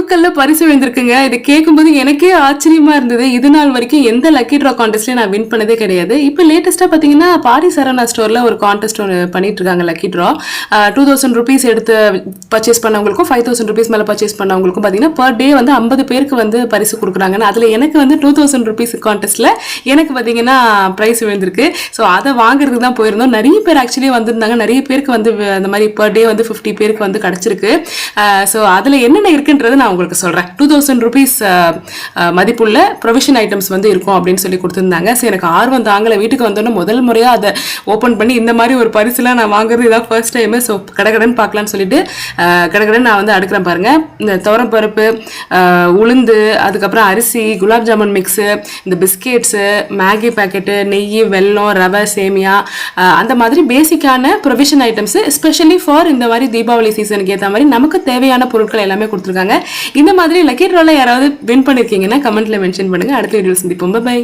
பொருட்கள்ல பரிசு விழுந்திருக்குங்க. இது கேட்கும்போது எனக்கே ஆச்சரியமா இருந்தது. இது நாள் வரைக்கும் எந்த லக்கி ட்ரா கான்டெஸ்ட்லயும் நான் வின் பண்ணதே கிடையாது. இப்போ லேட்டஸ்டா பாத்தீங்கன்னா பாரி சரவணா ஸ்டோர்ல ஒரு கான்டெஸ்ட் ஒன்று பண்ணிட்டு இருக்காங்க. லக்கி ட்ரா 2000 ருபீஸ் எடுத்து பர்ச்சேஸ் பண்ணவங்களுக்கும் 5000 ருபீஸ் மேல பர்ச்சேஸ் பண்ணவங்களுக்கும் பாத்தீங்கன்னா பர் டே வந்து 50 பேருக்கு வந்து பரிசு கொடுக்குறாங்க. அதுல எனக்கு வந்து 2000 ருபீஸ் கான்டெஸ்ட்ல எனக்கு பாத்தீங்கன்னா பிரைஸ் விழுந்திருக்கு. ஸோ அதை வாங்குறதுக்கு தான் போயிருந்தோம். நிறைய பேர் ஆக்சுவலி வந்திருந்தாங்க. நிறைய பேருக்கு வந்து அந்த மாதிரி பர் டே வந்து 50 பேருக்கு வந்து கிடைச்சிருக்கு. ஸோ அதில் என்னென்ன இருக்குன்றது நான் உங்களுக்கு சொல்கிறேன். 2000 ருபீஸ் மதிப்புள்ள ப்ரொவிஷன் ஐட்டம்ஸ் வந்து இருக்கும் அப்படின்னு சொல்லி கொடுத்துருந்தாங்க. ஸோ எனக்கு ஆர்வம் தாங்கலை. வீட்டுக்கு வந்தோன்னே முதல் முறையாக அதை ஓப்பன் பண்ணி இந்த மாதிரி ஒரு பரிசுலாம் நான் வாங்குறது இதான் ஃபர்ஸ்ட் டைமு. ஸோ கடகடன் பார்க்கலான்னு சொல்லிட்டு கடகடன் நான் வந்து அடுக்கிறேன் பாருங்கள். இந்த துவரம் பருப்பு, உளுந்து, அதுக்கப்புறம் அரிசி, குலாப் ஜாமுன் மிக்ஸு, இந்த பிஸ்கெட்ஸு, மேகி பேக்கெட்டு, நெய், வெல்லம், ரவை, சேமியா, அந்த மாதிரி பேசிக்கான ப்ரொவிஷன் ஐட்டம்ஸு எஸ்பெஷலி ஃபார் இந்த மாதிரி தீபாவளி சீசனுக்கு ஏற்ற மாதிரி நமக்கு தேவையான பொருட்கள் எல்லாமே கொடுத்துருக்காங்க. இந்த மாதிரி லக்கி ட்ரால யாராவது வின் பண்ணிருக்கீங்கன்னா கமெண்ட்ல மென்ஷன் பண்ணுங்க. அடுத்த வீடியோல சந்திப்போம். பை.